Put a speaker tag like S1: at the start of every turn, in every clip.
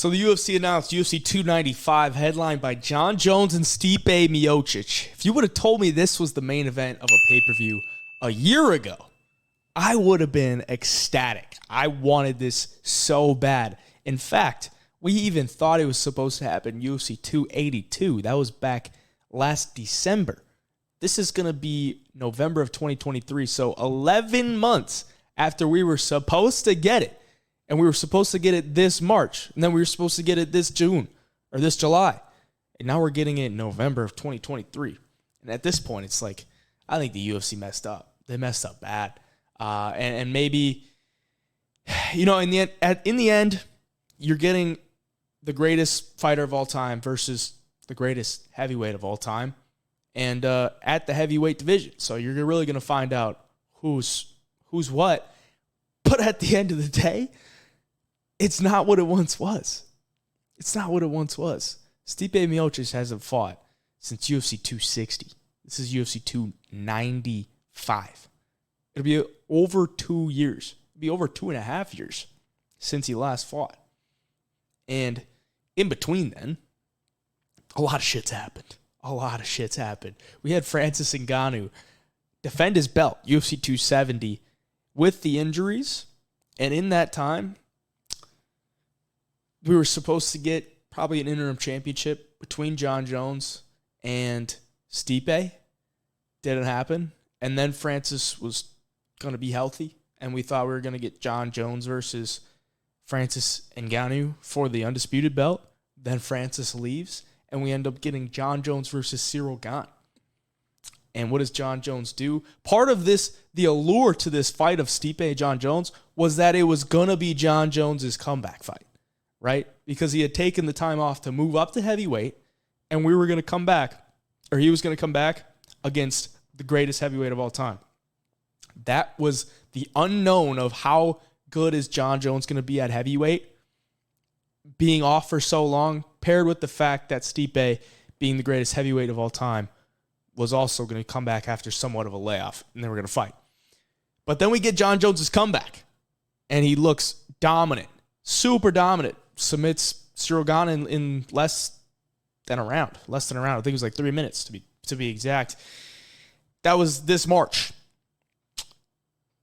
S1: So the UFC announced UFC 295, headlined by Jon Jones and Stipe Miocic. If you would have told me this was the main event of a pay-per-view a year ago, I would have been ecstatic. I wanted this so bad. In fact, we even thought it was supposed to happen UFC 282. That was back last December. This is going to be November of 2023, so 11 months after we were supposed to get it. And we were supposed to get it this March. And then we were supposed to get it this June or this July. And now we're getting it in November of 2023. And at this point, it's like, I think the UFC messed up. They messed up bad. And maybe, you know, in the end, you're getting the greatest fighter of all time versus the greatest heavyweight of all time. And at the heavyweight division. So you're really going to find out who's what. But at the end of the day, it's not what it once was. It's not what it once was. Stipe Miocic hasn't fought since UFC 260. This is UFC 295. It'll be over 2 years. It'll be over 2.5 years since he last fought. And in between then, a lot of shit's happened. A lot of shit's happened. We had Francis Ngannou defend his belt, UFC 270, with the injuries. And in that time, we were supposed to get probably an interim championship between Jon Jones and Stipe. Didn't happen. And then Francis was going to be healthy. And we thought we were going to get Jon Jones versus Francis Ngannou for the undisputed belt. Then Francis leaves. And we end up getting Jon Jones versus Cyril Gane. And what does Jon Jones do? Part of this, the allure to this fight of Stipe and Jon Jones, was that it was going to be Jon Jones' comeback fight. Right? Because he had taken the time off to move up to heavyweight, and we were going to come back, or he was going to come back against the greatest heavyweight of all time. That was the unknown of how good is Jon Jones going to be at heavyweight, being off for so long, paired with the fact that Stipe, being the greatest heavyweight of all time, was also going to come back after somewhat of a layoff, and they were going to fight. But then we get Jon Jones' comeback, and he looks dominant, super dominant. Submits Cyril Gane in less than a round. I think it was like 3 minutes to be exact. That was this March.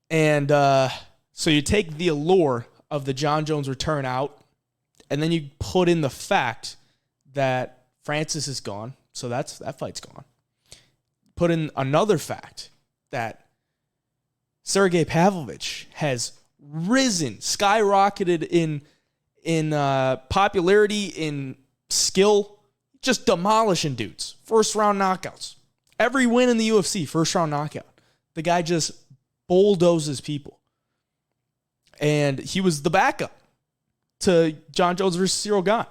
S1: And so you take the allure of the Jon Jones return out, and then you put in the fact that Francis is gone, so that fight's gone. Put in another fact that Sergey Pavlovich has risen, skyrocketed in popularity, in skill, just demolishing dudes. First round knockouts. Every win in the UFC, first round knockout. The guy just bulldozes people. And he was the backup to Jon Jones versus Cyril Gane.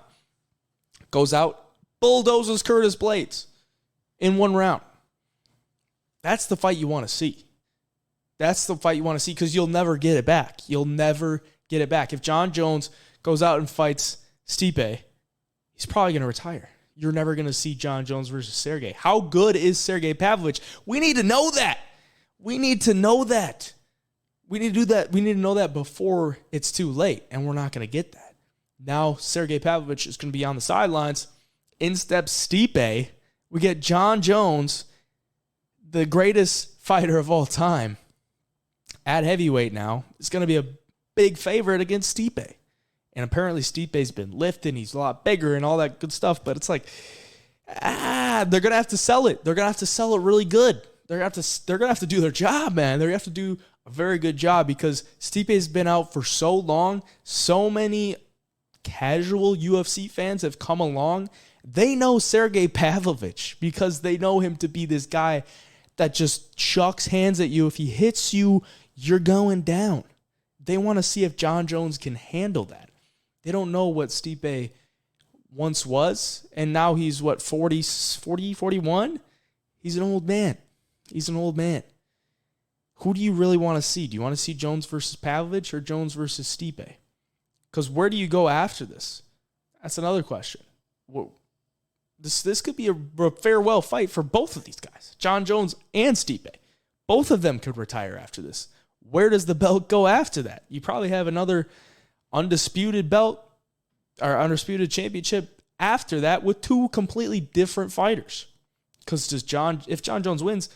S1: Goes out, bulldozes Curtis Blades in 1 round. That's the fight you want to see. That's the fight you want to see because you'll never get it back. You'll never get it back. If Jon Jones goes out and fights Stipe, he's probably going to retire. You're never going to see Jon Jones versus Sergey. How good is Sergey Pavlovich? We need to know that. We need to know that. We need to do that. We need to know that before it's too late, and we're not going to get that. Now Sergey Pavlovich is going to be on the sidelines. In steps Stipe. We get Jon Jones, the greatest fighter of all time, at heavyweight now. Is going to be a big favorite against Stipe. And apparently Stipe's been lifting. He's a lot bigger and all that good stuff. But it's like, they're going to have to sell it. They're going to have to sell it really good. They're going to have to do their job, man. They're going to have to do a very good job because Stipe's been out for so long. So many casual UFC fans have come along. They know Sergey Pavlovich because they know him to be this guy that just chucks hands at you. If he hits you, you're going down. They want to see if Jon Jones can handle that. They don't know what Stipe once was, and now he's, 40, 41? He's an old man. He's an old man. Who do you really want to see? Do you want to see Jones versus Pavlovich or Jones versus Stipe? Because where do you go after this? That's another question. This could be a farewell fight for both of these guys, Jon Jones and Stipe. Both of them could retire after this. Where does the belt go after that? You probably have another undisputed belt our undisputed championship after that with two completely different fighters. Because if Jon Jones wins,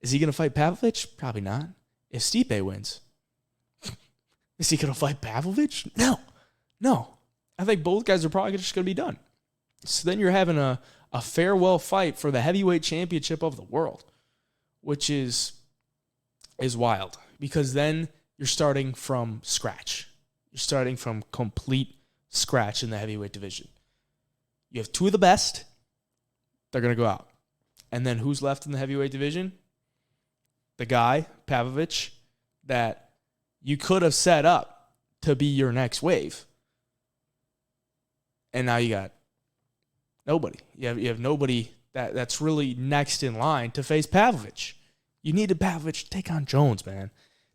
S1: is he going to fight Pavlovich? Probably not. If Stipe wins, is he going to fight Pavlovich? No. I think both guys are probably just going to be done. So then you're having a farewell fight for the heavyweight championship of the world, which is wild. Because then you're starting from scratch. You're starting from complete scratch in the heavyweight division. You have two of the best. They're going to go out. And then who's left in the heavyweight division? The guy, Pavlovich, that you could have set up to be your next wave. And now you got nobody. You have nobody that's really next in line to face Pavlovich. You needed Pavlovich to take on Jones, man.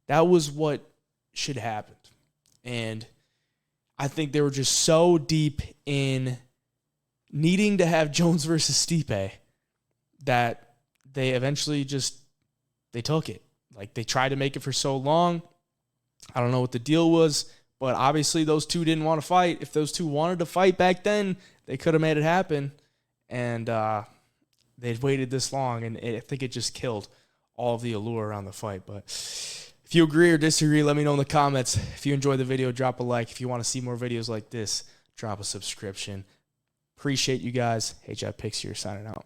S1: That was what should have happened. And I think they were just so deep in needing to have Jones versus Stipe that they eventually they took it. Like, they tried to make it for so long. I don't know what the deal was, but obviously those two didn't want to fight. If those two wanted to fight back then, they could have made it happen. And they'd waited this long, and I think it just killed all of the allure around the fight. But if you agree or disagree, let me know in the comments. If you enjoyed the video, drop a like. If you want to see more videos like this, drop a subscription. Appreciate you guys. Hey, Jeff Picks here, signing out.